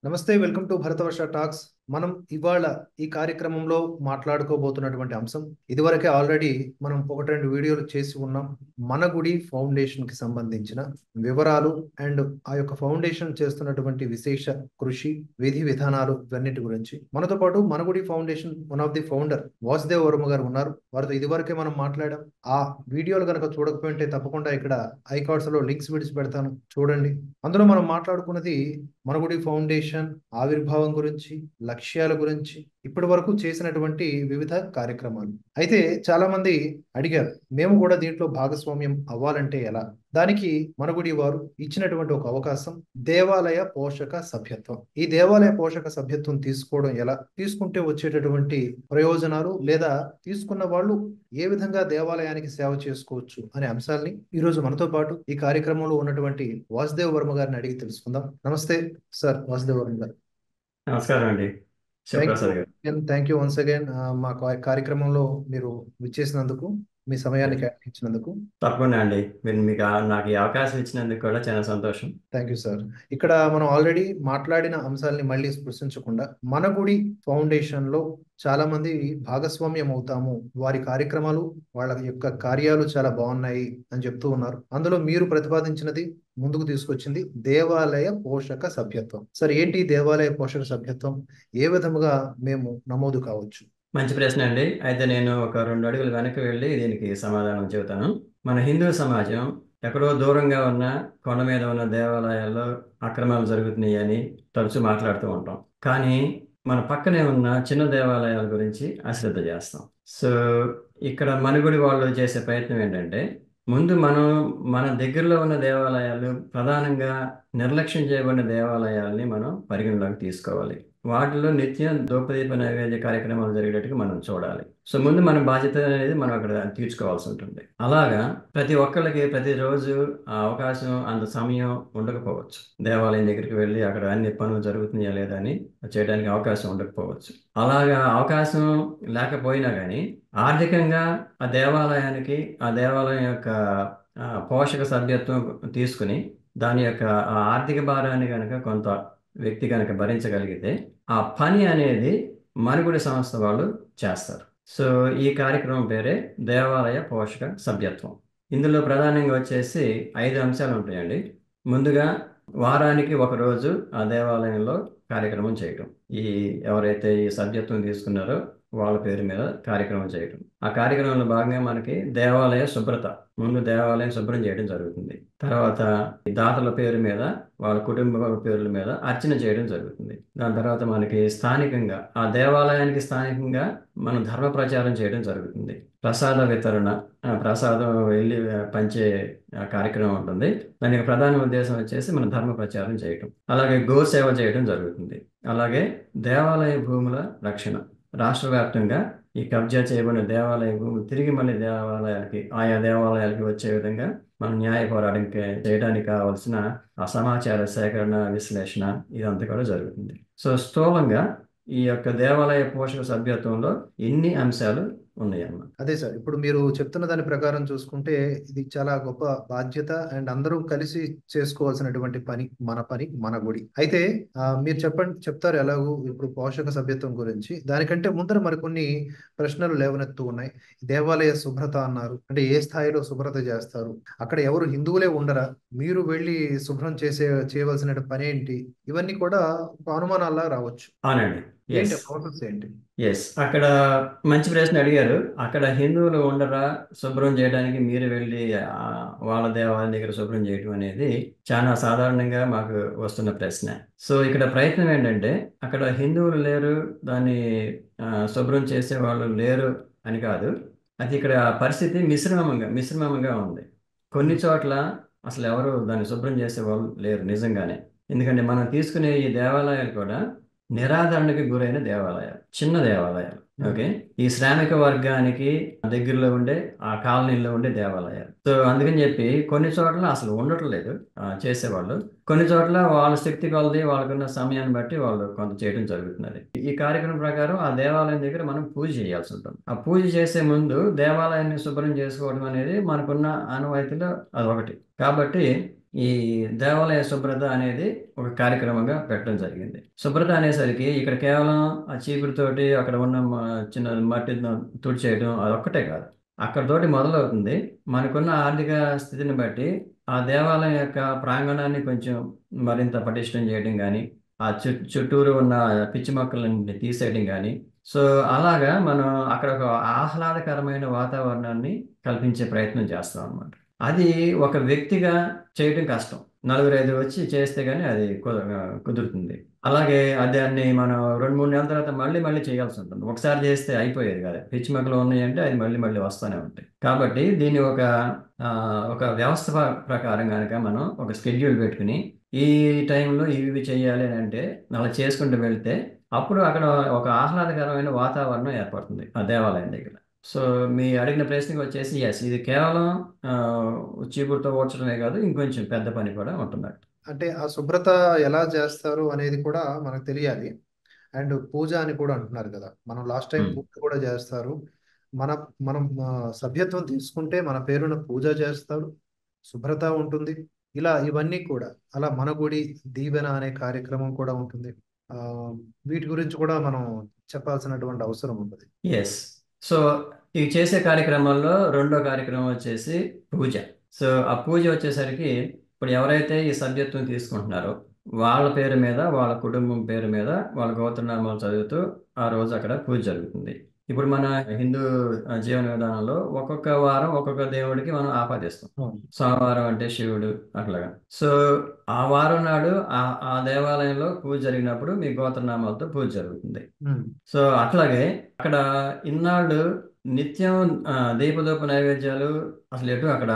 నమస్తే. Welcome to Bharatavarsha talks. మనం ఇవాళ ఈ కార్యక్రమంలో మాట్లాడుకోబోతున్నటువంటి అంశం ఇదివరకే ఆల్రెడీ మనం ఒకటి రెండు వీడియోలు చేసి ఉన్నాం. మన గుడి ఫౌండేషన్ కి సంబంధించిన వివరాలు అండ్ ఆ యొక్క ఫౌండేషన్ చేస్తున్నటువంటి విశేష కృషి, విధి విధానాలు ఇవన్నిటి గురించి మనతో పాటు మన గుడి foundation one of the founder Vasudev Varma గారు ఉన్నారు. వారితో ఇదివరకే మనం మాట్లాడాం. ఆ వీడియోలు కనుక చూడకపోయింటే తప్పకుండా ఇక్కడ ఐకార్డ్స్ లో లింక్స్ విడిచి పెడతాను, చూడండి. అందులో మనం మాట్లాడుకున్నది మన గుడి ఫౌండేషన్ ఆవిర్భావం గురించి, లక్ష్యాల గురించి, ఇప్పటి వరకు చేసినటువంటి వివిధ కార్యక్రమాలు. అయితే చాలా మంది అడిగారు, మేము కూడా దీంట్లో భాగస్వామ్యం అవ్వాలంటే ఎలా? దానికి మన గుడి వారు ఇచ్చినటువంటి ఒక అవకాశం దేవాలయ పోషక సభ్యత్వం. ఈ దేవాలయ పోషక సభ్యత్వం తీసుకోవడం ఎలా, తీసుకుంటే వచ్చేటటువంటి ప్రయోజనాలు, లేదా తీసుకున్న వాళ్ళు ఏ విధంగా దేవాలయానికి సేవ చేసుకోవచ్చు అనే అంశాల్ని ఈ రోజు మనతో పాటు ఈ కార్యక్రమంలో ఉన్నటువంటి వాసుదేవ్ వర్మ గారిని అడిగి తెలుసుకుందాం. నమస్తే సార్ వాసుదేవ్ వర్మ గారు. నమస్కారం అండి, శివప్రసాద్ గారు. థ్యాంక్ యూ వన్స్ అగైన్ మా కార్యక్రమంలో మీరు విచ్చేసినందుకు, మీ సమయాన్ని కేటాయించినందుకు. తప్పకుండా అండి, నాకు ఈ అవకాశం ఇచ్చినందుకు కూడా చాలా సంతోషం. Thank you sir. ఇక్కడ మనం ఆల్రెడీ మాట్లాడిన అంశాలని మళ్ళీ స్పృశించకుండా మన గుడి ఫౌండేషన్ లో చాలా మంది భాగస్వామ్యం అవుతాము, వారి కార్యక్రమాలు, వాళ్ళ యొక్క కార్యాలు చాలా బాగున్నాయి అని చెప్తూ ఉన్నారు. అందులో మీరు ప్రతిపాదించినది, ముందుకు తీసుకొచ్చింది దేవాలయ పోషక సభ్యత్వం. సార్, ఏంటి దేవాలయ పోషక సభ్యత్వం? ఏ విధముగా మేము నమోదు కావచ్చు? మంచి ప్రశ్న అండి. అయితే నేను ఒక 2 అడుగులు వెనక్కి వెళ్ళి దీనికి సమాధానం చెబుతాను. మన హిందూ సమాజం ఎక్కడో దూరంగా ఉన్న కొండ మీద ఉన్న దేవాలయాల్లో అక్రమాలు జరుగుతున్నాయి అని తరచూ మాట్లాడుతూ ఉంటాం. కానీ మన పక్కనే ఉన్న చిన్న దేవాలయాల గురించి అశ్రద్ధ చేస్తాం. సో ఇక్కడ మనుగుడి వాళ్ళు చేసే ప్రయత్నం ఏంటంటే, ముందు మన దగ్గరలో ఉన్న దేవాలయాలు, ప్రధానంగా నిర్లక్ష్యం చేయబడిన దేవాలయాల్ని మనం పరిగణలోకి తీసుకోవాలి. వాటిలో నిత్యం ధూపదీప నైవేద్య కార్యక్రమాలు జరిగేటట్టుగా మనం చూడాలి. సో ముందు మన బాధ్యత అనేది మనం అక్కడ తీర్చుకోవాల్సి ఉంటుంది. అలాగా ప్రతి ఒక్కళ్ళకి ప్రతిరోజు ఆ అవకాశం, అంత సమయం ఉండకపోవచ్చు. దేవాలయం దగ్గరికి వెళ్ళి అక్కడ అన్ని పనులు జరుగుతున్నాయా లేదా అని చేయడానికి అవకాశం ఉండకపోవచ్చు. అలాగా అవకాశం లేకపోయినా కానీ ఆర్థికంగా ఆ దేవాలయానికి, ఆ దేవాలయం యొక్క పోషక సభ్యత్వం తీసుకుని దాని యొక్క ఆ ఆర్థిక భారాన్ని కనుక కొంత వ్యక్తి కనుక భరించగలిగితే ఆ పని అనేది మనుగుడి సంస్థ వాళ్ళు చేస్తారు. సో ఈ కార్యక్రమం పేరే దేవాలయ పోషక సభ్యత్వం. ఇందులో ప్రధానంగా వచ్చేసి 5 అంశాలు ఉంటాయండి. ముందుగా వారానికి ఒక రోజు ఆ దేవాలయంలో కార్యక్రమం చేయటం. ఎవరైతే ఈ సభ్యత్వం తీసుకున్నారో వాళ్ళ పేరు మీద కార్యక్రమం చేయటం. ఆ కార్యక్రమంలో భాగంగా మనకి దేవాలయ శుభ్రత, ముందు దేవాలయం శుభ్రం చేయడం జరుగుతుంది. తర్వాత దాతల పేరు మీద, వాళ్ళ కుటుంబ పేర్ల మీద అర్చన చేయడం జరుగుతుంది. దాని తర్వాత మనకి స్థానికంగా, ఆ దేవాలయానికి స్థానికంగా మనం ధర్మ ప్రచారం చేయడం జరుగుతుంది. ప్రసాద వితరణ, ప్రసాదం వెళ్ళి పంచే కార్యక్రమం ఉంటుంది. దానికి ప్రధాన ఉద్దేశం వచ్చేసి మన ధర్మ ప్రచారం చేయటం. అలాగే గోసేవ చేయడం జరుగుతుంది. అలాగే దేవాలయ భూముల రక్షణ, రాష్ట్ర వ్యాప్తంగా ఈ కబ్జా చేయబడిన దేవాలయ భూములు తిరిగి మళ్ళీ ఆయా దేవాలయాలకి వచ్చే విధంగా మనం న్యాయ పోరాటం చేయడానికి కావాల్సిన ఆ సమాచార సేకరణ, విశ్లేషణ ఇదంతా కూడా జరుగుతుంది. సో స్థూలంగా ఈ యొక్క దేవాలయ పోషక సభ్యత్వంలో ఎన్ని అంశాలు ఉన్నాయన్నమాట. అదే సార్, ఇప్పుడు మీరు చెప్తున్న దాని ప్రకారం చూసుకుంటే ఇది చాలా గొప్ప బాధ్యత అండ్ అందరూ కలిసి చేసుకోవాల్సినటువంటి పని, మన గుడి. అయితే మీరు చెప్తారు ఎలాగూ ఇప్పుడు పోషక సభ్యత్వం గురించి. దానికంటే ముందర మరికొన్ని ప్రశ్నలు లేవనెత్తు ఉన్నాయి. దేవాలయ శుభ్రత అన్నారు, అంటే ఏ స్థాయిలో శుభ్రత చేస్తారు? అక్కడ ఎవరు హిందువులే ఉండరా? మీరు వెళ్ళి శుభ్రం చేయవలసిన పని ఏంటి? ఇవన్నీ కూడా ఒక అనుమానాల్లా రావచ్చు. అవునండి. ఏంటి ప్రాసెస్ ఏంటి? అక్కడ మంచి ప్రశ్న అడిగారు. అక్కడ హిందువులు ఉండరా శుభ్రం చేయడానికి, మీరు వెళ్ళి వాళ్ళ దేవాలయం దగ్గర శుభ్రం చేయడం అనేది చాలా సాధారణంగా మాకు వస్తున్న ప్రశ్న. సో ఇక్కడ ప్రయత్నం ఏంటంటే, అక్కడ హిందువులు లేరు, దాన్ని శుభ్రం చేసే వాళ్ళు లేరు అని కాదు. అది ఇక్కడ పరిస్థితి మిశ్రమంగా ఉంది. కొన్ని చోట్ల అసలు ఎవరు దాన్ని శుభ్రం చేసే వాళ్ళు లేరు నిజంగానే. ఎందుకంటే మనం తీసుకునే ఈ దేవాలయాలు కూడా నిరాదరణకు గురైన దేవాలయాలు, చిన్న దేవాలయాలు. ఓకే, ఈ శ్రామిక వర్గానికి దగ్గరలో ఉండే ఆ కాలనీలో ఉండే దేవాలయాలు. సో అందుకని చెప్పి కొన్ని చోట్ల అసలు ఉండట్లేదు చేసేవాళ్ళు. కొన్ని చోట్ల వాళ్ళ శక్తి కొలది, వాళ్ళకున్న సమయాన్ని బట్టి వాళ్ళు కొంత చేయడం జరుగుతున్నది. ఈ కార్యక్రమం ప్రకారం ఆ దేవాలయం దగ్గర మనం పూజ చేయాల్సి ఉంటుంది. ఆ పూజ చేసే ముందు దేవాలయాన్ని శుభ్రం చేసుకోవడం అనేది మనకున్న ఆనవాయితీలో అదొకటి. కాబట్టి ఈ దేవాలయ శుభ్రత అనేది ఒక కార్యక్రమంగా పెట్టడం జరిగింది. శుభ్రత అనేసరికి ఇక్కడ కేవలం ఆ చీపురుతోటి అక్కడ ఉన్న చిన్న మట్టి తుడిచేయడం అదొక్కటే కాదు. అక్కడితోటి మొదలవుతుంది. మనకున్న ఆర్థిక స్థితిని బట్టి ఆ దేవాలయం యొక్క ప్రాంగణాన్ని కొంచెం మరింత పటిష్టం చేయడం కానీ, ఆ చుట్టూరు ఉన్న పిచ్చి మొక్కలని తీసేయడం కానీ, సో అలాగా మనం అక్కడ ఒక ఆహ్లాదకరమైన వాతావరణాన్ని కల్పించే ప్రయత్నం చేస్తాం అన్నమాట. అది ఒక వ్యక్తిగా చేయడం కష్టం. నలుగురు ఐదు వచ్చి చేస్తే గానీ అది కుదురుతుంది. అలాగే దాన్ని మనం 2-3 నెలల తర్వాత మళ్ళీ మళ్ళీ చేయాల్సి ఉంటుంది. ఒకసారి చేస్తే అయిపోయేది కాదు. పిచ్చి మొక్కలు ఉన్నాయంటే అది మళ్ళీ మళ్ళీ వస్తూనే ఉంటాయి. కాబట్టి దీన్ని ఒక వ్యవస్థ ప్రకారం కనుక మనం ఒక స్కెడ్యూల్ పెట్టుకుని ఈ టైంలో ఇవి చేయాలి అని అంటే అలా చేసుకుంటూ వెళ్తే అప్పుడు అక్కడ ఒక ఆహ్లాదకరమైన వాతావరణం ఏర్పడుతుంది ఆ దేవాలయం దగ్గర. సో మీ అడిగిన ప్రశ్నకి వచ్చేసి ఎస్, ఇది కేవలం చీపురుతో ఊడ్చడమే కాదు, ఇంకొంచెం పెద్ద పని కూడా ఉంటుంది. అంటే ఆ శుభ్రత ఎలా చేస్తారు అనేది కూడా మనకు తెలియాలి. అండ్ పూజ అని కూడా అంటున్నారు కదా, మనం లాస్ట్ టైం పూజ కూడా చేస్తారు. మనం సభ్యత్వం తీసుకుంటే మన పేరున పూజ చేస్తారు, శుభ్రత ఉంటుంది. ఇవన్నీ కూడా అలా మన గుడి దీవెన అనే కార్యక్రమం కూడా ఉంటుంది. వీటి గురించి కూడా మనం చెప్పాల్సినటువంటి అవసరం ఉంటుంది. ఎస్. సో ఈ చేసే కార్యక్రమాల్లో రెండో కార్యక్రమం వచ్చేసి పూజ. సో ఆ పూజ వచ్చేసరికి ఇప్పుడు ఎవరైతే ఈ సభ్యత్వం తీసుకుంటున్నారో వాళ్ళ పేరు మీద, వాళ్ళ కుటుంబం పేరు మీద, వాళ్ళ గోత్రనామాలు చదువుతూ ఆ రోజు అక్కడ పూజ జరుగుతుంది. ఇప్పుడు మన హిందూ జీవన విధానంలో ఒక్కొక్క వారం ఒక్కొక్క దేవుడికి మనం ఆపాదిస్తాం. సోమవారం అంటే శివుడు అట్లాగా. సో ఆ వారం నాడు ఆ దేవాలయంలో పూజ జరిగినప్పుడు మీ గోత్రనామాలతో పూజ జరుగుతుంది. సో అట్లాగే అక్కడ ఇన్నాళ్ళు నిత్యం దీపదూప నైవేద్యాలు అసలు ఎటు అక్కడ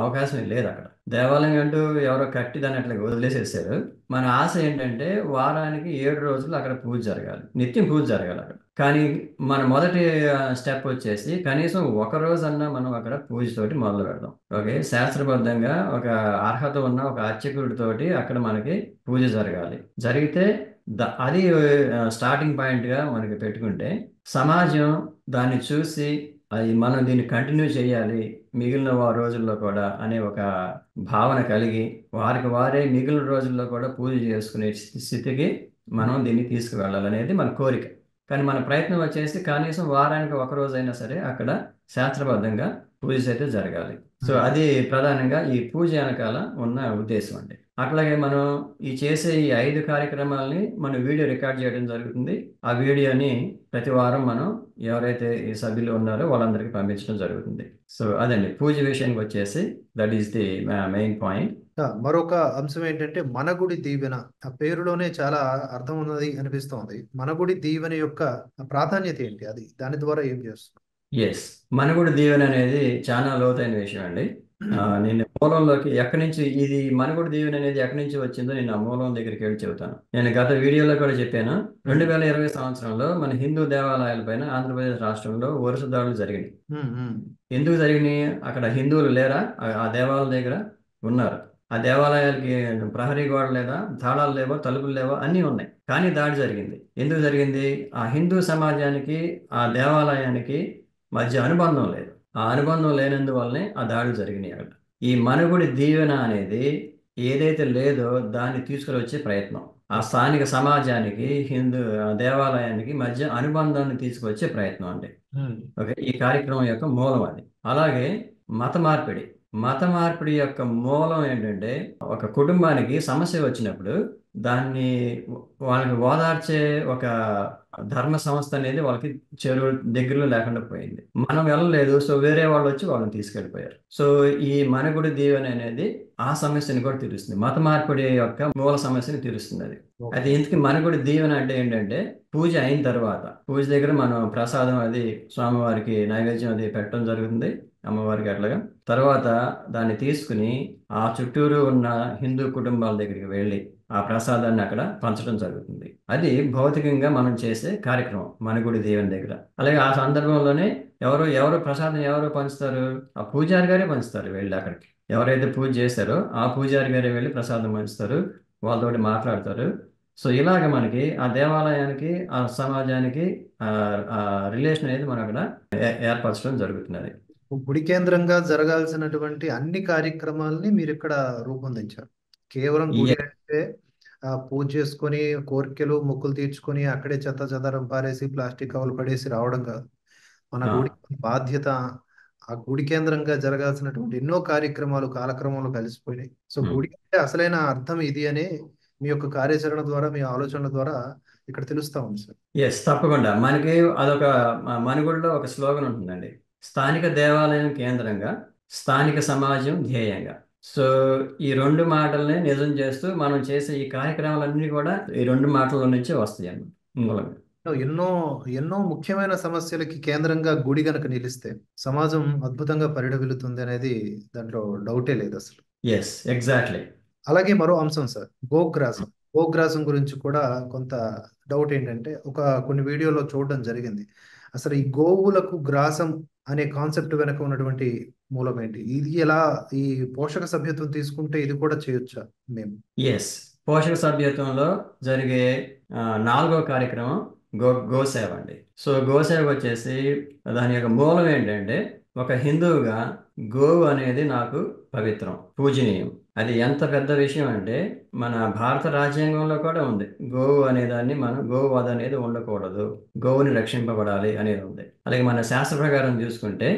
అవకాశం లేదు. అక్కడ దేవాలయం అంటూ ఎవరో కట్టి దాన్ని అట్లా వదిలేసేసారు. మన ఆశ ఏంటంటే వారానికి 7 రోజులు అక్కడ పూజ జరగాలి, నిత్యం పూజ జరగాలి అక్కడ. కానీ మన మొదటి స్టెప్ వచ్చేసి కనీసం ఒక రోజన్నా మనం అక్కడ పూజతోటి మొదలు పెడదాం. ఓకే, శాస్త్రబద్ధంగా ఒక అర్హత ఉన్న ఒక అర్చకుడితోటి అక్కడ మనకి పూజ జరగాలి. జరిగితే అది స్టార్టింగ్ పాయింట్గా మనకి పెట్టుకుంటే సమాజం దాన్ని చూసి అది మనం దీన్ని కంటిన్యూ చేయాలి మిగిలిన రోజుల్లో కూడా అనే ఒక భావన కలిగి వారికి వారే మిగిలిన రోజుల్లో కూడా పూజ చేసుకునే స్థితికి మనం దీన్ని తీసుకువెళ్ళాలనేది మన కోరిక. కానీ మన ప్రయత్నం వచ్చేసి కనీసం వారానికి ఒక రోజైనా సరే అక్కడ శాస్త్రబద్ధంగా పూజ అయితే జరగాలి. సో అది ప్రధానంగా ఈ పూజ వెనకాల ఉన్న ఉద్దేశం అండి. అట్లాగే మనం చేసే ఈ 5 కార్యక్రమాలని మనం వీడియో రికార్డ్ చేయడం జరుగుతుంది. ఆ వీడియోని ప్రతి వారం మనం ఎవరైతే ఈ సభ్యులు ఉన్నారో వాళ్ళందరికీ పంపించడం జరుగుతుంది. సో అదండి పూజ విషయానికి వచ్చేసి that is the main point. మరొక అంశం ఏంటంటే మన గుడి దీవెన. ఆ పేరులోనే చాలా అర్థం ఉన్నది అనిపిస్తోంది. మన గుడి దీవెన యొక్క ప్రాధాన్యత ఏంటి, అది దాని ద్వారా ఏం చేస్తుంది? ఎస్, మన గుడి దీవెన అనేది చాలా లోతైన విషయం అండి. నేను మూలంలోకి ఎక్కడి నుంచి ఇది మనుగుడు దీవెన అనేది ఎక్కడి నుంచి వచ్చిందో నేను ఆ మూలం దగ్గరికి వెళ్ళి చెబుతాను. నేను గత వీడియోలో కూడా చెప్పాను. 2020 సంవత్సరంలో మన హిందూ దేవాలయాల పైన ఆంధ్రప్రదేశ్ రాష్ట్రంలో వరుస దాడులు జరిగినాయి. ఎందుకు జరిగినాయి? అక్కడ హిందువులు లేరా? ఆ దేవాలయాల దగ్గర ఉన్నారు. ఆ దేవాలయాలకి ప్రహరీ గోడ లేదా, తాళాలు లేవో, తలుపులు లేవో, అన్నీ ఉన్నాయి. కానీ దాడి జరిగింది. ఎందుకు జరిగింది? ఆ హిందూ సమాజానికి ఆ దేవాలయానికి మధ్య అనుబంధం లేదు. ఆ అనుబంధం లేనందువల్లనే ఆ దాడులు జరిగినాయి అక్కడ. ఈ మనుగుడి దీవెన అనేది ఏదైతే లేదో దాన్ని తీసుకువచ్చే ప్రయత్నం, ఆ స్థానిక సమాజానికి హిందూ దేవాలయానికి మధ్య అనుబంధాన్ని తీసుకొచ్చే ప్రయత్నం అండి. ఓకే, ఈ కార్యక్రమం యొక్క మూలం అది. అలాగే మత మార్పిడి యొక్క మూలం ఏంటంటే ఒక కుటుంబానికి సమస్య వచ్చినప్పుడు దాన్ని వాళ్ళకి ఓదార్చే ఒక ధర్మ సంస్థ అనేది వాళ్ళకి చెరువు దగ్గరలో లేకుండా పోయింది. మనం వెళ్ళలేదు, సో వేరే వాళ్ళు వచ్చి వాళ్ళని తీసుకెళ్ళిపోయారు. సో ఈ మనుగుడి దీవెన అనేది ఆ సమస్యని కూడా తీరుస్తుంది, మత మార్పిడి యొక్క మూల సమస్యని తీరుస్తుంది అది. అయితే ఇంతకీ మనుగుడి దీవెన అంటే ఏంటంటే పూజ అయిన తర్వాత పూజ దగ్గర మనం ప్రసాదం అది స్వామివారికి నైవేద్యం అది పెట్టడం జరుగుతుంది, అమ్మవారికి అట్లాగా. తర్వాత దాన్ని తీసుకుని ఆ చుట్టూరు ఉన్న హిందూ కుటుంబాల దగ్గరికి వెళ్ళి ఆ ప్రసాదాన్ని అక్కడ పంచడం జరుగుతుంది. అది భౌతికంగా మనం చేసే కార్యక్రమం మనుగుడి దీవెన దగ్గర. అలాగే ఆ సందర్భంలోనే ఎవరు ప్రసాదం పంచుతారు? ఆ పూజారి గారే పంచుతారు. వెళ్ళి అక్కడికి ఎవరైతే పూజ చేస్తారో ఆ పూజారి గారే వెళ్ళి ప్రసాదం పంచుతారు, వాళ్ళతోటి మాట్లాడతారు. సో ఇలాగ మనకి ఆ దేవాలయానికి ఆ సమాజానికి ఆ రిలేషన్ అనేది మనం అక్కడ ఏర్పరచడం జరుగుతున్నది. గుడి కేంద్రంగా జరగాల్సినటువంటి అన్ని కార్యక్రమాలని మీరు ఇక్కడ రూపొందించారు. కేవలం గుడి అంటే పూజ చేసుకొని కోరికలు మొక్కులు తీర్చుకొని అక్కడే చెత్త చెదారం పారేసి ప్లాస్టిక్ కవర్లు పడేసి రావడం కాదు. మన ఆ, గుడి బాధ్యత, ఆ గుడి కేంద్రంగా జరగాల్సినటువంటి ఎన్నో కార్యక్రమాలు కాలక్రమంలో కలిసిపోయినాయి. సో ఉమ్. గుడి అంటే అసలైన అర్థం ఇది అని మీ యొక్క కార్యాచరణ ద్వారా, మీ ఆలోచనల ద్వారా ఇక్కడ తెలుస్తా ఉంది సార్. ఎస్, తప్పకుండా. మనకి అదొక మనుగుడిలో ఒక స్లోగన్ ఉంటుందండి: స్థానిక దేవాలయం కేంద్రంగా, స్థానిక సమాజం ధ్యేయంగా. సో ఈ రెండు మాటల్ని నిజం చేస్తూ మనం చేసే ఈ కార్యక్రమాలన్నీ కూడా ఈ రెండు మాటల నుంచి వస్తాయి అన్నమాట మూలంగా. ఎన్నో ఎన్నో ముఖ్యమైన సమస్యలకి కేంద్రంగా గుడి గనక నిలిస్తే సమాజం అద్భుతంగా పరిఢవిల్లుతుంది అనేది దాంట్లో డౌటే లేదు అసలు. Yes, exactly. అలాగే మరో అంశం సార్, గోగ్రాసం. గోగ్రాసం గురించి కూడా కొంత డౌట్ ఏంటంటే, కొన్ని వీడియోలో చూడడం జరిగింది. అసలు ఈ గోవులకు గ్రాసం అనే కాన్సెప్ట్ వెనక ఉన్నటువంటి మూలం ఏంటి? ఇది ఎలా, ఈ పోషక సభ్యత్వం తీసుకుంటే ఇది కూడా చేయొచ్చా మేము? ఎస్, పోషక సభ్యత్వంలో జరిగే నాలుగో కార్యక్రమం గోసేవ అండి. సో గోసేవ వచ్చేసి దాని యొక్క మూలం ఏంటంటే, ఒక హిందువుగా గోవు అనేది నాకు పవిత్రం, పూజనీయం. అది ఎంత పెద్ద విషయం అంటే మన భారత రాజ్యాంగంలో కూడా ఉంది, గోవు అనేదాన్ని మనం గోవధ అనేది ఉండకూడదు, గోవుని రక్షింపబడాలి అనేది ఉంది. అలాగే మన శాస్త్ర ప్రకారం చూసుకుంటే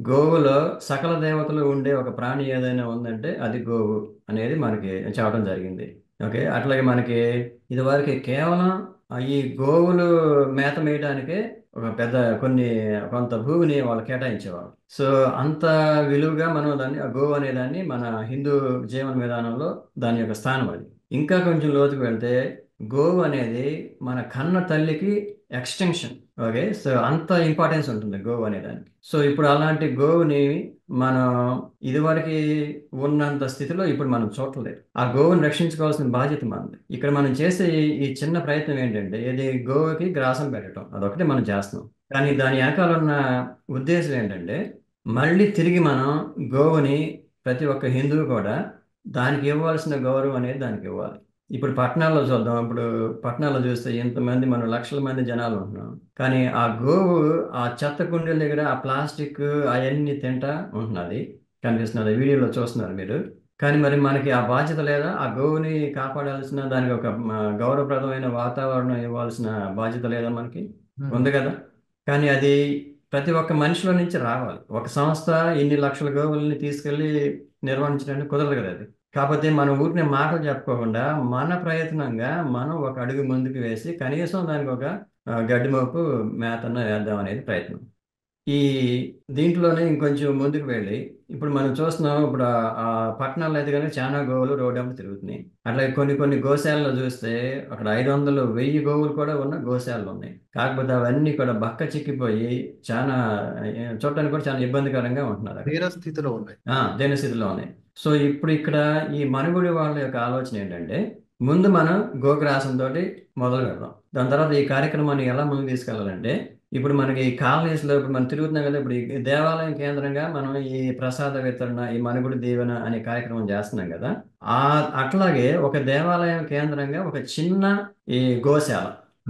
గోవులో సకల దేవతలు ఉండే ఒక ప్రాణి ఏదైనా ఉందంటే అది గోవు అనేది మనకి చెప్పడం జరిగింది. ఓకే, అట్లాగే మనకి ఇదివరకు కేవలం ఈ గోవులు మేత మేయడానికే ఒక కొంత భూమిని వాళ్ళు కేటాయించేవారు. సో అంత విలువగా మనం దాన్ని, ఆ గోవు అనే దాన్ని మన హిందూ జీవన విధానంలో దాని యొక్క స్థానం అది. ఇంకా కొంచెం లోతుకు వెళ్తే గోవు అనేది మన కన్న తల్లికి ఎక్స్టెన్షన్. ఓకే, సో అంత ఇంపార్టెన్స్ ఉంటుంది గోవు అనే దానికి. సో ఇప్పుడు అలాంటి గోవుని మనం ఇదివరకు ఉన్నంత స్థితిలో ఇప్పుడు మనం చూడలేదు. ఆ గోవుని రక్షించుకోవాల్సిన బాధ్యత మనది. ఇక్కడ మనం చేసే ఈ చిన్న ప్రయత్నం ఏంటంటే, ఇది గోవుకి గ్రాసం పెట్టడం, అదొకటి మనం చేస్తున్నాం. కానీ దాని వెనకాల ఉన్న ఉద్దేశం ఏంటంటే, మళ్ళీ తిరిగి మనం గోవుని, ప్రతి ఒక్క హిందువు కూడా దానికి ఇవ్వాల్సిన గౌరవం అనేది దానికి ఇవ్వాలి. ఇప్పుడు పట్టణాల్లో చూద్దాం. ఇప్పుడు పట్టణాల్లో చూస్తే ఎంతమంది, మనం లక్షల మంది జనాలు ఉంటున్నాం, కానీ ఆ గోవు ఆ చెత్త కుండీల దగ్గర ఆ ప్లాస్టిక్ అవన్నీ తింటా ఉంటున్నది, కనిపిస్తున్నది, వీడియోలో చూస్తున్నారు మీరు. కానీ మరి మనకి ఆ బాధ్యత లేదా? ఆ గోవుని కాపాడాల్సిన, దానికి ఒక గౌరవప్రదమైన వాతావరణం ఇవ్వాల్సిన బాధ్యత లేదా మనకి? ఉంది కదా. కానీ అది ప్రతి ఒక్క మనిషిలో నుంచి రావాలి. ఒక సంస్థ ఇన్ని లక్షల గోవుల్ని తీసుకెళ్ళి నిర్వహించడానికి కుదరదు కదా అది. కాకపోతే మన ఊరిని మాటలు చెప్పుకోకుండా మన ప్రయత్నంగా మనం ఒక అడుగు ముందుకు వేసి కనీసం దానికి ఒక గడ్డి మోపు మేతన్న వేద్దాం అనేది ప్రయత్నం. ఈ దీంట్లోనే ఇంకొంచెం ముందుకు వెళ్ళి ఇప్పుడు మనం చూస్తున్నాం, ఇప్పుడు ఆ పట్టణాల్లో అయితే కనుక చాలా గోవులు రోడ్డు తిరుగుతున్నాయి. అట్లాగే కొన్ని గోశాలలో చూస్తే అక్కడ 500, 1000 గోవులు కూడా ఉన్న గోశాలలు ఉన్నాయి. కాకపోతే అవన్నీ కూడా బక్క చిక్కిపోయి చాలా చూడటానికి కూడా చాలా ఇబ్బందికరంగా ఉంటున్నారు అక్కడ. దీనస్థితిలో ఉన్నాయి. దీనస్థితిలో ఉన్నాయి. సో ఇప్పుడు ఇక్కడ ఈ మనుగుడి వాళ్ళ యొక్క ఆలోచన ఏంటంటే, ముందు మనం గోగ్రాసంతో మొదలు పెడదాం. దాని తర్వాత ఈ కార్యక్రమాన్ని ఎలా ముందుకు తీసుకెళ్ళాలంటే, ఇప్పుడు మనకి ఈ కాలనీస్లో ఇప్పుడు మనం తిరుగుతున్నాం కదా, ఇప్పుడు ఈ దేవాలయం కేంద్రంగా మనం ఈ ప్రసాద వితరణ, ఈ మనుగుడి దీవెన అనే కార్యక్రమం చేస్తున్నాం కదా. అట్లాగే ఒక దేవాలయం కేంద్రంగా ఒక చిన్న ఈ గోశాల,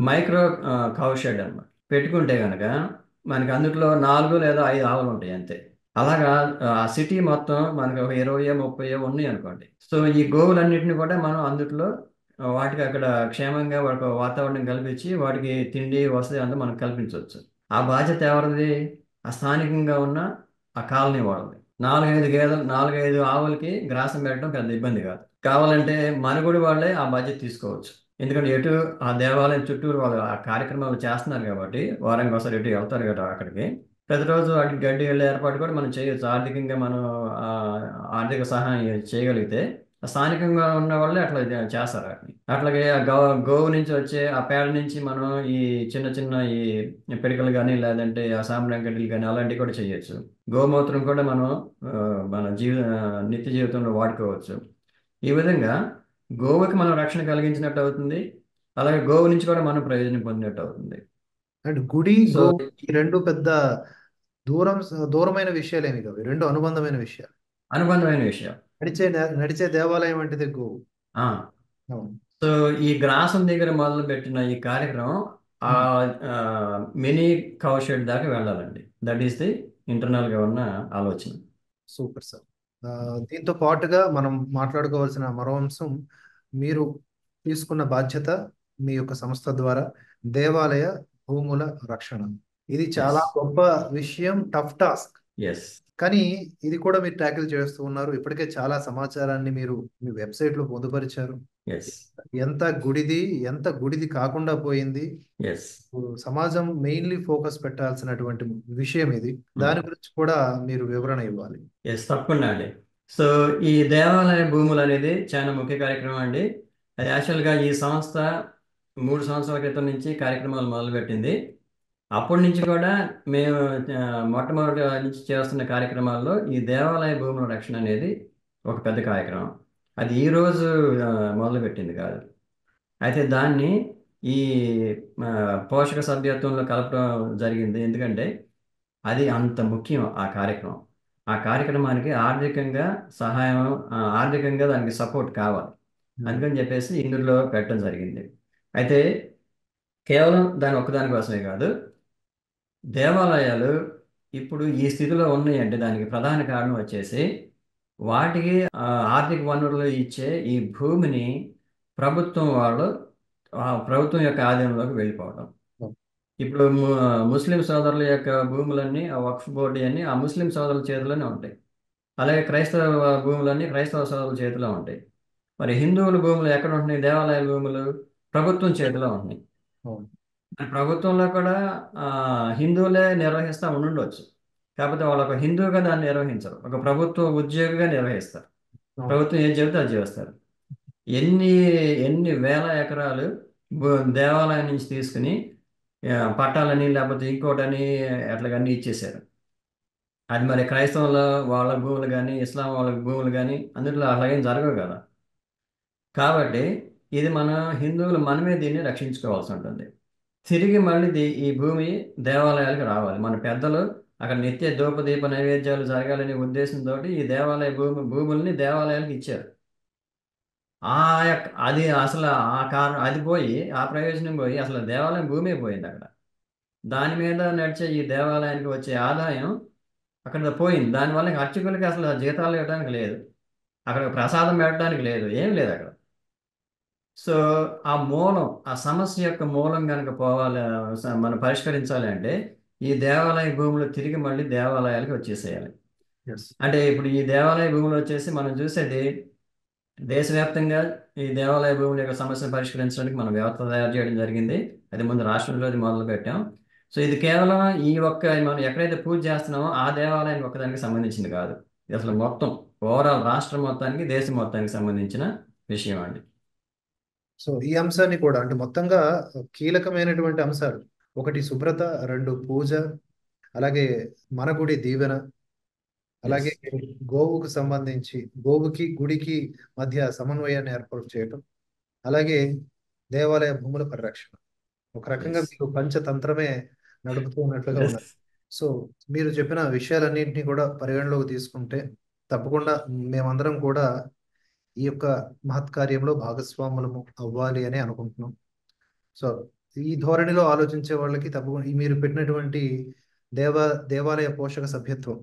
మైక్రో కౌ షెడ్ అన్నమాట పెట్టుకుంటే కనుక మనకి అందులో 4 లేదా 5 ఆవులు ఉంటాయి అంతే. అలాగా ఆ సిటీ మొత్తం మనకు ఒక 20, 30 ఉన్నాయి అనుకోండి. సో ఈ గోవులన్నింటినీ కూడా మనం అందులో వాటికి అక్కడ క్షేమంగా ఒక వాతావరణం కల్పించి వాటికి తిండి వసతి అంతా మనం కల్పించవచ్చు. ఆ బాధ్యత ఎవరిది? ఆ స్థానికంగా ఉన్న ఆ కాలనీ వాళ్ళది. 4-5 గేదెలు, 4-5 ఆవులకి గ్రాసం పెట్టడం పెద్ద ఇబ్బంది కాదు. కావాలంటే మనగుడి వాళ్ళే ఆ బాధ్యత తీసుకోవచ్చు. ఎందుకంటే ఎటు ఆ దేవాలయం చుట్టూరు వాళ్ళు ఆ కార్యక్రమాలు చేస్తున్నారు కాబట్టి వారానికి ఒకసారి ఎటు వెళ్తారు కదా అక్కడికి. ప్రతిరోజు వాటికి గడ్డి వెళ్ళే ఏర్పాటు కూడా మనం చేయొచ్చు. ఆర్థికంగా మనం ఆర్థిక సహాయం చేయగలిగితే స్థానికంగా ఉన్న వాళ్ళే అట్లా చేస్తారు వాటిని. అట్లాగే ఆ గోవు నుంచి వచ్చే ఆ పేడ నుంచి మనం ఈ చిన్న చిన్న ఈ పిడికలు కానీ లేదంటే ఆ సాంబ్రాణి గడ్డలు కానీ అలాంటివి కూడా చేయొచ్చు. గోమూత్రం కూడా మనం మన నిత్య జీవితంలో వాడుకోవచ్చు. ఈ విధంగా గోవుకి మనం రక్షణ కలిగించినట్టు అవుతుంది, అలాగే గోవు నుంచి కూడా మనం ప్రయోజనం పొందినట్టు అవుతుంది. అండ్ గుడి, సో గోవు ఈ రెండు పెద్ద దూరమైన విషయాలేమి కావు. రెండు అనుబంధమైన విషయాలు. అనుబంధమైన విషయం. నడిచే దేవాలయం వంటిదే గోవు. ఆ అవును. సో ఈ గ్రాసం దగ్గర మొదలు పెట్టిన ఈ కార్యక్రమం ఆ మినీ కౌ షెడ్ దాకా వెళ్ళాలండి. దట్ ఈస్ ది ఇంటర్నల్గా ఉన్న ఆలోచన. Super sir. దీంతో పాటుగా మనం మాట్లాడుకోవాల్సిన మరో అంశం, మీరు తీసుకున్న బాధ్యత మీ యొక్క సంస్థ ద్వారా దేవాలయ భూముల రక్షణ. ఇది చాలా ఎస్, గొప్ప విషయం, టఫ్ టాస్క్. ఎస్, కానీ ఇది కూడా మీరు ట్యాకిల్ చేస్తూ ఉన్నారు. ఇప్పటికే చాలా సమాచారాన్ని మీరు మీ వెబ్సైట్లో పొందుపరిచారు. ఎస్, ఎంత గుడిది కాకుండా పోయింది. ఎస్. సమాజం మెయిన్లీ ఫోకస్ పెట్టాల్సినటువంటి విషయం ఇది. దాని గురించి కూడా మీరు వివరణ ఇవ్వాలి. ఎస్, తప్పకుండా అండి. సో ఈ దేవాలయ భూములు అనేది చాలా ముఖ్య కార్యక్రమం అండి. అది యాక్చువల్గా ఈ సంస్థ 3 సంవత్సరాల క్రితం నుంచి కార్యక్రమాలు మొదలుపెట్టింది. అప్పటి నుంచి కూడా మేము మొట్టమొదటి నుంచి చేస్తున్న కార్యక్రమాల్లో ఈ దేవాలయ భూముల రక్షణ అనేది ఒక పెద్ద కార్యక్రమం. అది ఈరోజు మొదలుపెట్టింది కాదు. అయితే దాన్ని ఈ ఆ, పోషక సభ్యత్వంలో కలపడం జరిగింది. ఎందుకంటే అది అంత ముఖ్యం ఆ కార్యక్రమం. ఆ కార్యక్రమానికి ఆర్థికంగా సహాయం, ఆర్థికంగా దానికి సపోర్ట్ కావాలి. అందుకని చెప్పేసి ఇందులో పెట్టడం జరిగింది. అయితే కేవలం దాని ఒక్కదాని కోసమే కాదు, దేవాలయాలు ఇప్పుడు ఈ స్థితిలో ఉన్నాయంటే దానికి ప్రధాన కారణం వచ్చేసి వాటికి ఆర్థిక వనరులు ఇచ్చే ఈ భూమిని ప్రభుత్వం వాళ్ళు ప్రభుత్వం యొక్క ఆధీనంలోకి వెళ్ళిపోవడం. ఇప్పుడు ముస్లిం సోదరుల యొక్క భూములన్నీ ఆ వక్ఫ్ బోర్డు అన్ని ఆ ముస్లిం సోదరుల చేతిలోనే ఉంటాయి. అలాగే క్రైస్తవ భూములన్నీ క్రైస్తవ సోదరుల చేతిలో ఉంటాయి. మరి హిందువుల భూములు ఎక్కడ ఉంటున్నాయి? దేవాలయ భూములు ప్రభుత్వం చేతిలో ఉంటున్నాయి. అవును. మరి ప్రభుత్వంలో కూడా హిందువులే నిర్వహిస్తూ ఉండుండొచ్చు. కాకపోతే వాళ్ళు ఒక హిందువుగా దాన్ని నిర్వహించరు, ఒక ప్రభుత్వ ఉద్యోగిగా నిర్వహిస్తారు. అవును. ప్రభుత్వం ఏం చెబితే అది చేస్తారు. ఎన్ని ఎన్ని వేల ఎకరాలు దేవాలయం నుంచి తీసుకుని పట్టాలని లేకపోతే ఇంకోటని అట్లాగన్నీ ఇచ్చేశారు. అది మరి క్రైస్తవుల వాళ్ళ భూములు కానీ ఇస్లాం వాళ్ళ భూములు కానీ అందులో అలాగేం జరగవు కదా. కాబట్టి ఇది మన హిందువులు మనమే దీన్ని రక్షించుకోవాల్సి ఉంటుంది. తిరిగి మళ్ళీ ఈ భూమి దేవాలయాలకు రావాలి. మన పెద్దలు అక్కడ నిత్య ధూపదీప నైవేద్యాలు జరగాలనే ఉద్దేశంతో ఈ దేవాలయ భూముల్ని దేవాలయాలకు ఇచ్చారు. అది అసలు ఆ కారణం అది పోయి ఆ ప్రయోజనం పోయి అసలు దేవాలయం భూమే పోయింది అక్కడ. దాని మీద నడిచే ఈ దేవాలయానికి వచ్చే ఆదాయం అక్కడ పోయింది. దానివల్ల అర్చకులకి అసలు జీతాలు ఇవ్వడానికి లేదు, అక్కడ ప్రసాదం పెట్టడానికి లేదు, ఏం లేదు అక్కడ. సో ఆ మూలం, ఆ సమస్య యొక్క మూలం కనుక పోవాలి, మనం పరిష్కరించాలి అంటే ఈ దేవాలయ భూములు తిరిగి మళ్ళీ దేవాలయాలకు వచ్చేసేయాలి. Yes. అంటే ఇప్పుడు ఈ దేవాలయ భూములు వచ్చేసి మనం చూసేది దేశవ్యాప్తంగా ఈ దేవాలయ భూముల యొక్క సమస్యను పరిష్కరించడానికి మనం వ్యవస్థ తయారు చేయడం జరిగింది. అది ముందు రాష్ట్రంలో అది మొదలు పెట్టాం. సో ఇది కేవలం ఈ ఒక్క మనం ఎక్కడైతే పూజ చేస్తున్నామో ఆ దేవాలయానికి ఒక్కదానికి సంబంధించింది కాదు. ఇది అసలు మొత్తం ఓవరాల్ రాష్ట్రం మొత్తానికి, దేశం మొత్తానికి సంబంధించిన విషయం అండి. సో ఈ అంశాన్ని కూడా అంటే మొత్తంగా కీలకమైనటువంటి అంశాలు, ఒకటి శుభ్రత, రెండు పూజ, అలాగే మన గుడి దీవెన, అలాగే గోవుకు సంబంధించి గోవుకి గుడికి మధ్య సమన్వయాన్ని ఏర్పాటు చేయటం, అలాగే దేవాలయ భూముల పరిరక్షణ. ఒక రకంగా Yes. మీరు పంచతంత్రమే నడుపుతూ ఉన్నట్లుగా Yes. ఉన్నారు. సో మీరు చెప్పిన విషయాలన్నింటినీ కూడా పరిగణలోకి తీసుకుంటే తప్పకుండా మేమందరం కూడా ఈ యొక్క మహత్ కార్యంలో భాగస్వాములము అవ్వాలి అని అనుకుంటున్నాం. సో ఈ ధోరణిలో ఆలోచించే వాళ్ళకి తప్పకుండా ఈ మీరు పెట్టినటువంటి దేవాలయ పోషక సభ్యత్వం,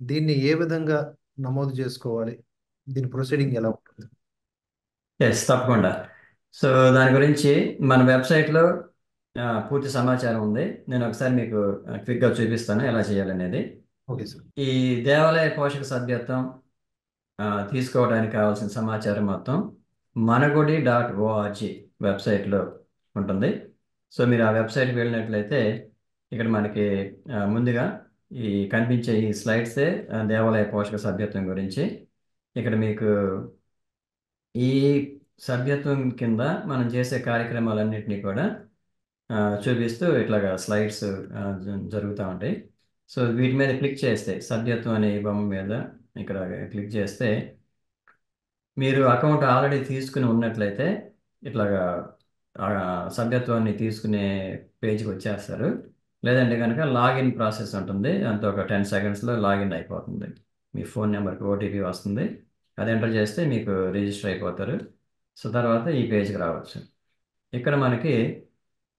దీన్ని ఏ విధంగా నమోదు చేసుకోవాలి? దీని ప్రొసీడింగ్ ఎలా ఉంటుంది? ఎస్, తప్పకుండా. సో దాని గురించి మన వెబ్సైట్లో పూర్తి సమాచారం ఉంది. నేను ఒకసారి మీకు క్విక్గా చూపిస్తాను ఎలా చేయాలనేది. Okay sir. ఈ దేవాలయ పోషక సభ్యత్వం తీసుకోవడానికి కావాల్సిన సమాచారం మొత్తం మనగుడి.org వెబ్సైట్లో ఉంటుంది. సో మీరు ఆ వెబ్సైట్కి వెళ్ళినట్లయితే ఇక్కడ మనకి ముందుగా ఈ కనిపించే ఈ స్లైడ్సే దేవాలయ పోషక సభ్యత్వం గురించి. ఇక్కడ మీకు ఈ సభ్యత్వం కింద మనం చేసే కార్యక్రమాలన్నింటినీ కూడా చూపిస్తూ ఇట్లాగా స్లైడ్స్ జరుగుతూ ఉంటాయి. సో వీటి మీద క్లిక్ చేస్తే, సభ్యత్వం అనే బొమ్మ మీద ఇక్కడ క్లిక్ చేస్తే మీరు అకౌంట్ ఆల్రెడీ తీసుకుని ఉన్నట్లయితే ఇట్లాగా సభ్యత్వాన్ని తీసుకునే పేజ్కి వచ్చేస్తారు. లేదంటే కనుక లాగిన్ ప్రాసెస్ ఉంటుంది, అంత ఒక 10 సెకండ్స్లో లాగిన్ అయిపోతుంది. మీ ఫోన్ నెంబర్కి ఓటీపీ వస్తుంది, అది ఎంటర్ చేస్తే మీకు రిజిస్టర్ అయిపోతారు. సో తర్వాత ఈ పేజ్కి రావచ్చు. ఇక్కడ మనకి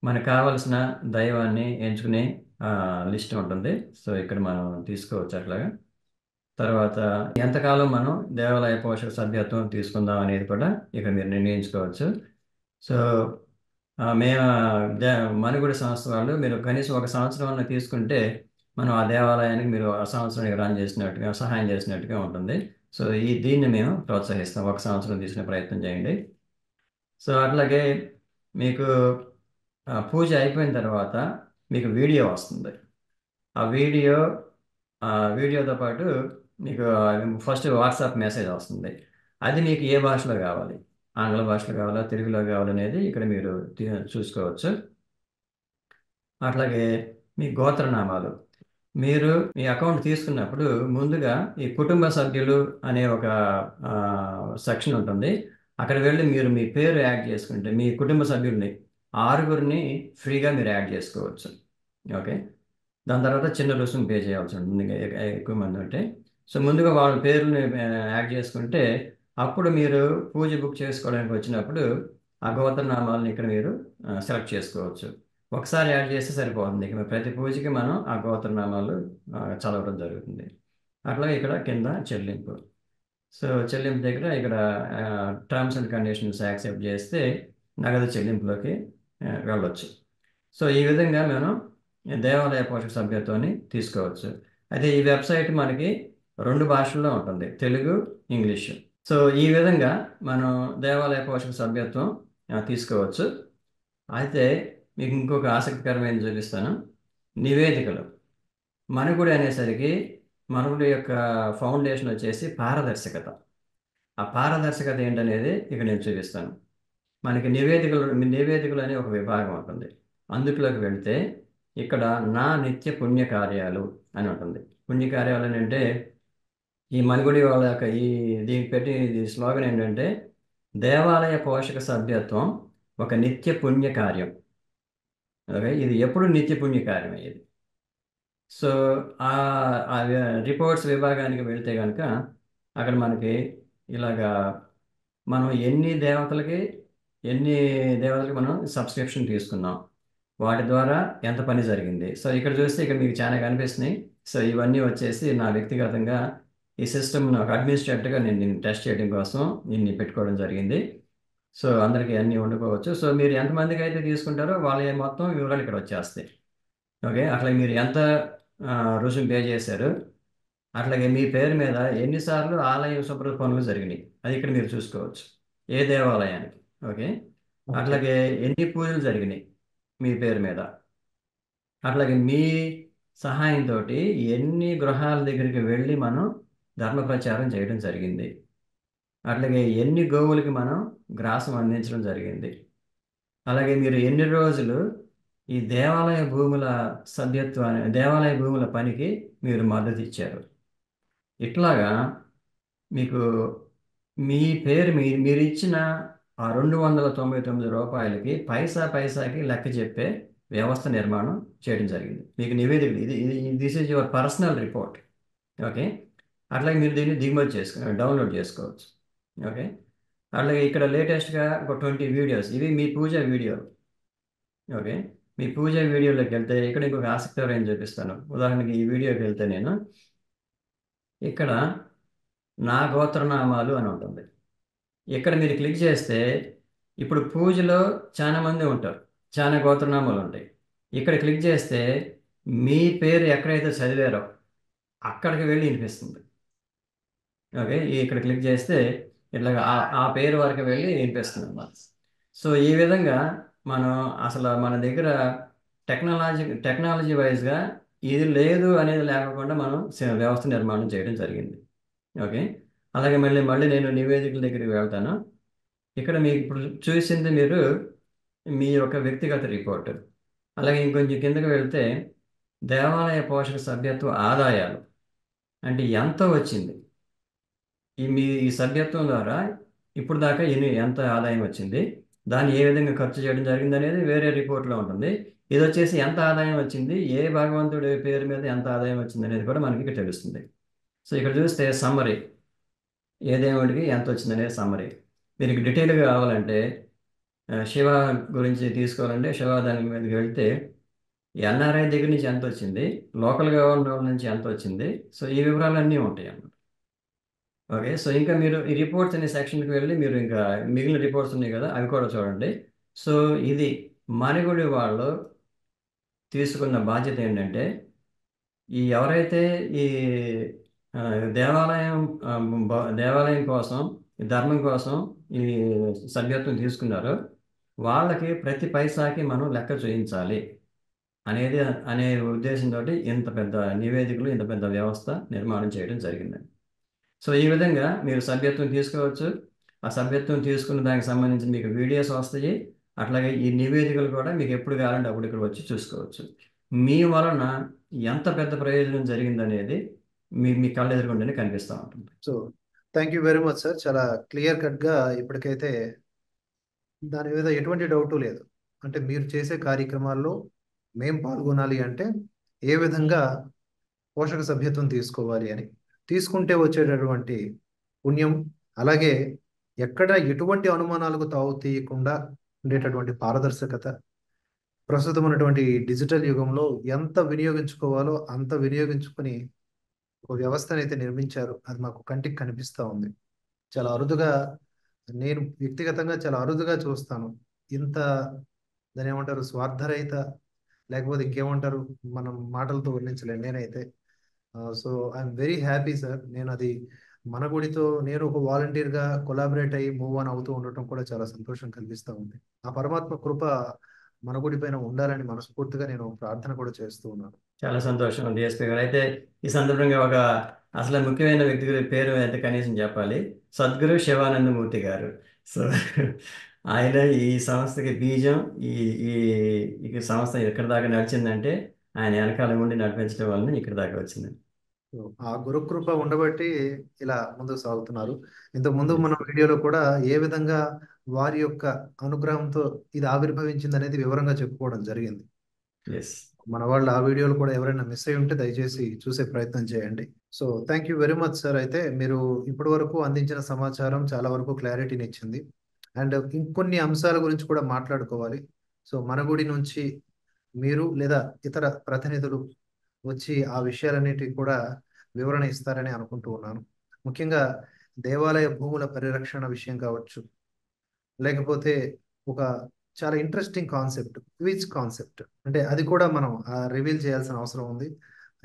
మనకు కావలసిన దైవాన్ని ఎంచుకునే లిస్ట్ ఉంటుంది. సో ఇక్కడ మనం తీసుకోవచ్చు అట్లాగా. తర్వాత ఎంతకాలం మనం దేవాలయ పోషక సభ్యత్వం తీసుకుందాం అనేది కూడా ఇక్కడ మీరు నిర్ణయించుకోవచ్చు. సో మేము మనుగుడి సంస్థ వాళ్ళు మీరు కనీసం 1 సంవత్సరం అన్న తీసుకుంటే మనం ఆ దేవాలయానికి మీరు ఆ సంవత్సరానికి రన్ చేసినట్టుగా సహాయం చేసినట్టుగా ఉంటుంది. సో దీన్ని మేము ప్రోత్సహిస్తాం. 1 సంవత్సరం తీసుకునే ప్రయత్నం చేయండి. సో అట్లాగే మీకు పూజ అయిపోయిన తర్వాత మీకు వీడియో వస్తుంది. ఆ వీడియోతో పాటు మీకు ఫస్ట్ వాట్సాప్ మెసేజ్ వస్తుంది. అది మీకు ఏ భాషలో కావాలి, ఆంగ్ల భాషలో కావాలా, తెలుగులో కావాలనేది ఇక్కడ మీరు చూసుకోవచ్చు. అట్లాగే మీ గోత్రనామాలు, మీరు మీ అకౌంట్ తీసుకున్నప్పుడు ముందుగా ఈ కుటుంబ సభ్యులు అనే ఒక సెక్షన్ ఉంటుంది. అక్కడ వెళ్ళి మీరు మీ పేరు యాడ్ చేసుకుంటే మీ కుటుంబ సభ్యుల్ని 6గురిని ఫ్రీగా మీరు యాడ్ చేసుకోవచ్చు. ఓకే, దాని తర్వాత చిన్న రుసుము పే చేయాల్సి ఉంటుంది ఎక్కువ మంది ఉంటే. సో ముందుగా వాళ్ళ పేర్లని యాడ్ చేసుకుంటే అప్పుడు మీరు పూజ బుక్ చేసుకోవడానికి వచ్చినప్పుడు ఆ గోత్రనామాలను ఇక్కడ మీరు సెలెక్ట్ చేసుకోవచ్చు. ఒకసారి యాడ్ చేస్తే సరిపోతుంది. ఇక ప్రతి పూజకి మనం ఆ గోత్రనామాలు చదవడం జరుగుతుంది. అట్లాగే ఇక్కడ కింద చెల్లింపు. సో చెల్లింపు దగ్గర ఇక్కడ టర్మ్స్ అండ్ కండిషన్స్ యాక్సెప్ట్ చేస్తే నగదు చెల్లింపులోకి వెళ్ళొచ్చు. సో ఈ విధంగా మనం దేవాలయ పోషక సభ్యత్వాన్ని తీసుకోవచ్చు. అయితే ఈ వెబ్సైట్ మనకి 2 భాషల్లో ఉంటుంది, తెలుగు, ఇంగ్లీషు. సో ఈ విధంగా మనం దేవాలయ పోషక సభ్యత్వం తీసుకోవచ్చు. అయితే మీకు ఇంకొక ఆసక్తికరమైన చూపిస్తాను. నివేదికలు. మనుగుడి అనేసరికి మనుగుడి యొక్క ఫౌండేషన్ వచ్చేసి పారదర్శకత. ఆ పారదర్శకత ఏంటనేది ఇక నేను చూపిస్తాను. మనకి నివేదికలు అనే ఒక విభాగం ఉంటుంది. అందులోకి వెళ్తే ఇక్కడ నా నిత్య పుణ్యకార్యాలు అని ఉంటుంది. పుణ్యకార్యాలు అని అంటే ఈ మనుగుడి వాళ్ళ యొక్క దీనికి పెట్టి స్లోగన్ ఏంటంటే దేవాలయ పోషక సభ్యత్వం ఒక నిత్య పుణ్య కార్యం. ఓకే, ఇది ఎప్పుడు నిత్య పుణ్య కార్యం అయ్యేది. సో ఆ రిపోర్ట్స్ విభాగానికి వెళ్తే కనుక అక్కడ మనకి ఇలాగా మనం ఎన్ని దేవతలకి మనం సబ్స్క్రిప్షన్ తీసుకున్నాం, వాటి ద్వారా ఎంత పని జరిగింది. సో ఇక్కడ చూస్తే ఇక్కడ మీకు చాలా కనిపిస్తున్నాయి. సో ఇవన్నీ వచ్చేసి నా వ్యక్తిగతంగా ఈ సిస్టమ్ ఒక అడ్మినిస్ట్రేటర్గా నేను దీన్ని టెస్ట్ చేయడం కోసం దీన్ని పెట్టుకోవడం జరిగింది. సో అందరికీ అన్నీ వండుకోవచ్చు. సో మీరు ఎంతమందికి అయితే తీసుకుంటారో వాళ్ళ మొత్తం వివరాలు ఇక్కడ వచ్చేస్తాయి. ఓకే, అట్లా మీరు ఎంత రుసుము పే చేశారు, అట్లాగే మీ పేరు మీద ఎన్నిసార్లు ఆలయ శుభ్రత పనులు జరిగినాయి అది ఇక్కడ మీరు చూసుకోవచ్చు, ఏ దేవాలయానికి. ఓకే, అట్లాగే ఎన్ని పూజలు జరిగినాయి మీ పేరు మీద, అట్లాగే మీ సహాయంతో ఎన్ని గృహాల దగ్గరికి వెళ్ళి మనం ధర్మ ప్రచారం చేయడం జరిగింది, అట్లాగే ఎన్ని గోవులకి మనం గ్రాసం అందించడం జరిగింది, అలాగే మీరు ఎన్ని రోజులు ఈ దేవాలయ భూముల పనికి మీరు మద్దతు ఇచ్చారు. ఇట్లాగా మీకు మీ పేరు మీరు ఇచ్చిన ఆ 299 రూపాయలకి పైసాకి లెక్క చెప్పే వ్యవస్థ నిర్మాణం చేయడం జరిగింది. మీకు నివేదికలు this is your personal report. Okay, అట్లాగే మీరు దీన్ని డౌన్లోడ్ చేసుకోవచ్చు. ఓకే, అట్లాగే ఇక్కడ లేటెస్ట్గా ఒక 20 వీడియోస్, ఇవి మీ పూజ వీడియోలు. ఓకే, మీ పూజ వీడియోలోకి వెళ్తే ఇక్కడ ఇంకొక ఆసక్తికరమైన చూపిస్తాను. ఉదాహరణకి ఈ వీడియోకి వెళ్తే నేను ఇక్కడ నా గోత్రనామాలు అని ఉంటుంది. ఇక్కడ మీరు క్లిక్ చేస్తే ఇప్పుడు పూజలో చాలా మంది ఉంటారు, చాలా గోత్రనామాలు ఉంటాయి. ఇక్కడ క్లిక్ చేస్తే మీ పేరు ఎక్కడైతే చదివారో అక్కడికి వెళ్ళి వినిపిస్తుంది. ఓకే, ఇక్కడ క్లిక్ చేస్తే ఇట్లాగా ఆ పేరు వరకు వెళ్ళి వినిపిస్తుంది అన్నమాట. సో ఈ విధంగా మనం అసలు మన దగ్గర టెక్నాలజీ వైజ్గా ఇది లేదు అనేది లేకుండా మనం వ్యవస్థ నిర్మాణం చేయడం జరిగింది. ఓకే, అలాగే మళ్ళీ నేను నివేదికల దగ్గరికి వెళ్తాను. ఇక్కడ మీకు ఇప్పుడు చూసింది మీరు మీ యొక్క వ్యక్తిగత రిపోర్ట్. అలాగే ఇంకొంచెం కిందకి వెళ్తే దేవాలయ పోషక సభ్యత్వ ఆదాయాలు అంటే ఎంత వచ్చింది, ఈ సభ్యత్వం ద్వారా ఇప్పుడు దాకా ఎంత ఆదాయం వచ్చింది, దాన్ని ఏ విధంగా ఖర్చు చేయడం జరిగింది అనేది వేరే రిపోర్ట్లో ఉంటుంది. ఇది వచ్చేసి ఎంత ఆదాయం వచ్చింది, ఏ భగవంతుడి పేరు మీద ఎంత ఆదాయం వచ్చింది అనేది కూడా మనకి ఇక్కడ తెలుస్తుంది. సో ఇక్కడ చూస్తే సమ్మరీ, ఏ దేవుడికి ఎంత వచ్చింది అనేది సమ్మరీ. మీకు డీటెయిల్గా కావాలంటే శివ గురించి తీసుకోవాలంటే శివ దాని మీదకి వెళ్తే ఎన్ఆర్ఐ దగ్గర నుంచి ఎంత వచ్చింది, లోకల్గా ఉన్న వాళ్ళ నుంచి ఎంత వచ్చింది, సో ఈ వివరాలన్నీ ఉంటాయి అన్నమాట. ఓకే, సో ఇంకా మీరు ఈ రిపోర్ట్స్ అనే సెక్షన్కి వెళ్ళి మీరు ఇంకా మిగిలిన రిపోర్ట్స్ ఉన్నాయి కదా అవి కూడా చూడండి. సో ఇది మణిగుడి వాళ్ళు తీసుకున్న బాధ్యత ఏంటంటే, ఈ ఎవరైతే ఈ ఆ, దేవాలయం దేవాలయం కోసం, ఈ ధర్మం కోసం ఈ సభ్యత్వం తీసుకున్నారో వాళ్ళకి ప్రతి పైసాకి మనం లెక్క చూపించాలి అనేది అనే ఉద్దేశంతో ఇంత పెద్ద నివేదికలు, ఇంత పెద్ద వ్యవస్థ నిర్మాణం చేయడం జరిగిందండి. సో ఈ విధంగా మీరు సభ్యత్వం తీసుకోవచ్చు. ఆ సభ్యత్వం తీసుకున్న దానికి సంబంధించి మీకు వీడియోస్ వస్తాయి. అట్లాగే ఈ నివేదికలు కూడా మీకు ఎప్పుడు కావాలంటే అప్పుడు ఇక్కడ వచ్చి చూసుకోవచ్చు. మీ వలన ఎంత పెద్ద ప్రయోజనం జరిగిందనేది మీ కళ్ళ ఎదురుగుండానే కనిపిస్తూ ఉంటుంది. So thank you very much sir. చాలా క్లియర్ కట్గా ఇప్పటికైతే దాని మీద ఎటువంటి డౌటు లేదు. అంటే మీరు చేసే కార్యక్రమాల్లో మేము పాల్గొనాలి అంటే ఏ విధంగా పోషక సభ్యత్వం తీసుకోవాలి అని, తీసుకుంటే వచ్చేటటువంటి పుణ్యం, అలాగే ఎక్కడ ఎటువంటి అనుమానాలకు తావు తీయకుండా ఉండేటటువంటి పారదర్శకత, ప్రస్తుతం ఉన్నటువంటి డిజిటల్ యుగంలో ఎంత వినియోగించుకోవాలో అంత వినియోగించుకొని ఒక వ్యవస్థను అయితే నిర్మించారు. అది మాకు కంటికి కనిపిస్తూ ఉంది. చాలా అరుదుగా, నేను వ్యక్తిగతంగా చాలా అరుదుగా చూస్తాను. ఇంత దాని ఏమంటారు, స్వార్థరహిత, లేకపోతే ఇంకేమంటారు, మనం మాటలతో వర్ణించలేను నేనైతే. So I'm very happy sir. నేను అది మన గుడితో నేను ఒక వాలంటీర్గా కొలాబరేట్ అయ్యి మూవ్ ఆన్ అవుతూ ఉండటం కూడా చాలా సంతోషం కలిగిస్తూ ఉంది. ఆ పరమాత్మ కృప మన గుడి పైన ఉండాలని మనస్ఫూర్తిగా నేను ప్రార్థన కూడా చేస్తూ ఉన్నాను. చాలా సంతోషం డిఎస్పీ గారు. అయితే ఈ సందర్భంగా ఒక అసలు ముఖ్యమైన వ్యక్తి గురి పేరు అయితే కనీసం చెప్పాలి, సద్గురు శివానందమూర్తి గారు. సో ఆయన ఈ సంస్థకి బీజం. ఈ ఈ ఈ సంస్థ ఎక్కడి దాకా నడిచిందంటే ఆయన వెనకాల ఉండి నడిపించడం వలన ఇక్కడ దాకా వచ్చింది. సో ఆ గురుకృప ఉండబట్టి ఇలా ముందుకు సాగుతున్నారు. ఇంతకు ముందు Yes. మన వీడియోలో కూడా ఏ విధంగా వారి యొక్క అనుగ్రహంతో ఇది ఆవిర్భవించింది అనేది వివరంగా చెప్పుకోవడం జరిగింది. Yes. మన వాళ్ళు ఆ వీడియోలు కూడా ఎవరైనా మిస్ అయి ఉంటే దయచేసి చూసే ప్రయత్నం చేయండి. So thank you very much sir. అయితే మీరు ఇప్పటి వరకు అందించిన సమాచారం చాలా వరకు క్లారిటీని ఇచ్చింది. అండ్ ఇంకొన్ని అంశాల గురించి కూడా మాట్లాడుకోవాలి. సో మన గుడి నుంచి మీరు లేదా ఇతర ప్రతినిధులు వచ్చి ఆ విషయాలన్నిటికీ కూడా వివరణ ఇస్తారని అనుకుంటూ ఉన్నాను. ముఖ్యంగా దేవాలయ భూముల పరిరక్షణ విషయం కావచ్చు, లేకపోతే ఒక చాలా ఇంట్రెస్టింగ్ కాన్సెప్ట్, క్విజ్ కాన్సెప్ట్, అంటే అది కూడా మనం రివీల్ చేయాల్సిన అవసరం ఉంది.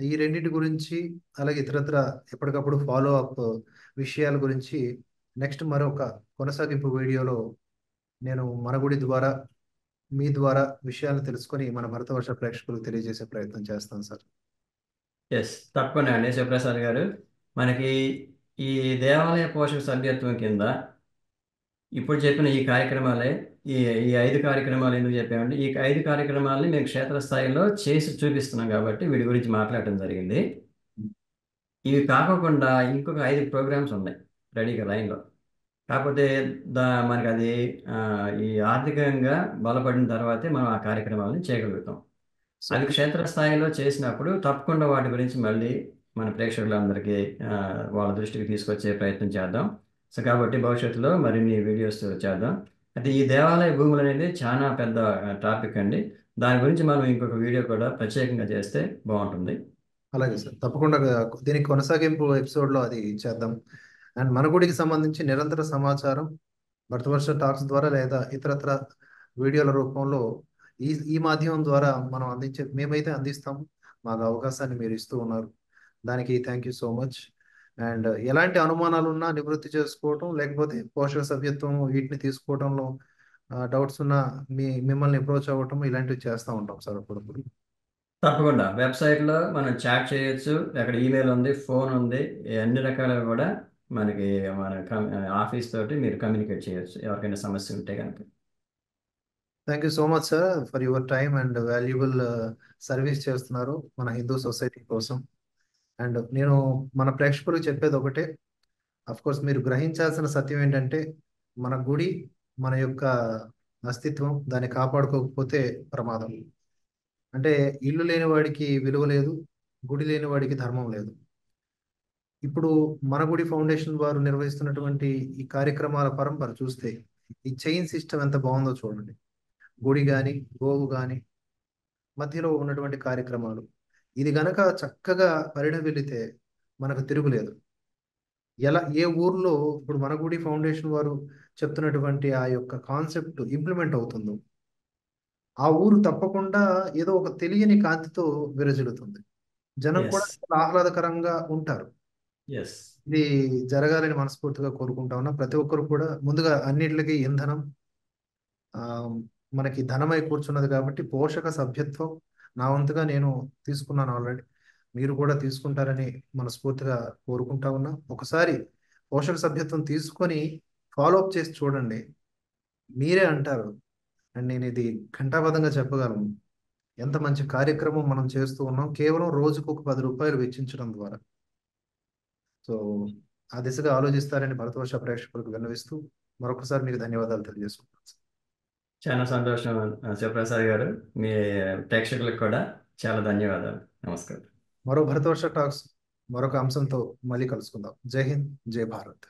ఈ రెండింటి గురించి, అలాగే ఇతరత్ర ఎప్పటికప్పుడు ఫాలో అప్ విషయాల గురించి నెక్స్ట్ మరొక కొనసాగింపు వీడియోలో నేను మన గుడి ద్వారా, మీ ద్వారా విషయాలను తెలుసుకొని మన భరతవర్ష ప్రేక్షకులకు తెలియజేసే ప్రయత్నం చేస్తాను సార్. ఎస్, తప్పకుండా అండి శివప్రసాద్ గారు. మనకి ఈ దేవాలయ పోషక సభ్యత్వం కింద ఇప్పుడు చెప్పిన ఈ కార్యక్రమాలే, ఈ ఈ 5 కార్యక్రమాలు ఎందుకు చెప్పామంటే, ఈ 5 కార్యక్రమాలని మేము క్షేత్రస్థాయిలో చేసి చూపిస్తున్నాం కాబట్టి వీటి గురించి మాట్లాడటం జరిగింది. ఇవి కాకుండా ఇంకొక 5 ప్రోగ్రామ్స్ ఉన్నాయి రెడీగా లైన్లో. కాకపోతే మనకి అది ఈ ఆర్థికంగా బలపడిన తర్వాతే మనం ఆ కార్యక్రమాలను చేయగలుగుతాం. సో అవి క్షేత్రస్థాయిలో చేసినప్పుడు తప్పకుండా వాటి గురించి మళ్ళీ మన ప్రేక్షకులందరికీ వాళ్ళ దృష్టికి తీసుకొచ్చే ప్రయత్నం చేద్దాం. సో కాబట్టి భవిష్యత్తులో మరిన్ని వీడియోస్ చేద్దాం. అయితే ఈ దేవాలయ భూములు అనేది చాలా పెద్ద టాపిక్ అండి. దాని గురించి మనం ఇంకొక వీడియో కూడా ప్రత్యేకంగా చేస్తే బాగుంటుంది. అలాగే సార్, తప్పకుండా దీనికి కొనసాగింపు ఎపిసోడ్లో అది చేద్దాం. అండ్ మన గుడికి సంబంధించి నిరంతర సమాచారం భరతవర్ష టాక్స్ ద్వారా లేదా ఇతరత్ర వీడియోల రూపంలో ఈ మాధ్యమం ద్వారా మనం మేమైతే అందిస్తాము. మాకు అవకాశాన్ని మీరు ఇస్తూ ఉన్నారు, దానికి thank you so much. And ఎలాంటి అనుమానాలు ఉన్నా నివృత్తి చేసుకోవటం, లేకపోతే పోషక సభ్యత్వం వీటిని తీసుకోవడంలో డౌట్స్ ఉన్నా మిమ్మల్ని అప్రోచ్ అవ్వటం, ఇలాంటివి చేస్తూ ఉంటాం సార్ అప్పుడప్పుడు. తప్పకుండా వెబ్సైట్లో మనం చాట్ చేయొచ్చు, అక్కడ ఈమెయిల్ ఉంది, ఫోన్ ఉంది, అన్ని రకాలుగా కూడా మనకి మన ఆఫీస్ తోటి మీరు కమ్యూనికేట్ చేయొచ్చు ఎవరికైనా సమస్య ఉంటే కనుక. Thank you so much sir for your time and valuable service చేస్తున్నారు మన హిందూ సొసైటీ కోసం. అండ్ నేను మన ప్రేక్షకులకు చెప్పేది ఒకటే, అఫ్ కోర్స్ మీరు గ్రహించాల్సిన సత్యం ఏంటంటే, మన గుడి మన యొక్క అస్తిత్వం, దాన్ని కాపాడుకోకపోతే ప్రమాదం. అంటే ఇల్లు లేని వాడికి విలువ లేదు, గుడి లేని వాడికి ధర్మం లేదు. ఇప్పుడు మన గుడి ఫౌండేషన్ వారు నిర్వహిస్తున్నటువంటి ఈ కార్యక్రమాల పరంపర చూస్తే ఈ చైన్ సిస్టమ్ ఎంత బాగుందో చూడండి. గుడి కానీ, గోవు కానీ, మధ్యలో ఉన్నటువంటి కార్యక్రమాలు, ఇది గనక చక్కగా పరిణమిల్లితే మనకు తిరుగులేదు. ఏ ఊర్లో ఇప్పుడు మన గుడి ఫౌండేషన్ వారు చెప్తున్నటువంటి ఆ యొక్క కాన్సెప్ట్ ఇంప్లిమెంట్ అవుతుందో, ఆ ఊరు తప్పకుండా ఏదో ఒక తెలియని కాంతితో విరజిల్లుతుంది. జనం ఎస్. కూడా చాలా ఆహ్లాదకరంగా ఉంటారు. ఎస్. ఇది జరగాలని మనస్ఫూర్తిగా కోరుకుంటా ఉన్నా. ప్రతి ఒక్కరు కూడా ముందుగా అన్నిట్లకి ఇంధనం మనకి ధనమై కూర్చున్నది కాబట్టి పోషక సభ్యత్వం నా వంతుగా నేను తీసుకున్నాను ఆల్రెడీ. మీరు కూడా తీసుకుంటారని మనస్ఫూర్తిగా కోరుకుంటా ఉన్నా. ఒకసారి పోషక సభ్యత్వం తీసుకొని ఫాలో అప్ చేసి చూడండి. మీరే అంటారు. అండ్ నేను ఇది ఘంటాపథంగా చెప్పగలను. ఎంత మంచి కార్యక్రమం మనం చేస్తూ ఉన్నాం. కేవలం రోజుకు ఒక రూ. 10 వెచ్చించడం ద్వారా. సో ఆ దిశగా ఆలోచిస్తారని భరతవర్ష ప్రేక్షకులకు విన్నవిస్తూ మరొకసారి మీకు ధన్యవాదాలు తెలియజేసుకుంటాను. చాలా సంతోషం శివప్రసాద్ గారు. మీ ప్రేక్షకులకు కూడా చాలా ధన్యవాదాలు. నమస్కారం. మరో భరతవర్ష టాక్స్ మరొక అంశంతో మళ్ళీ కలుసుకుందాం. జై హింద్, జై భారత్.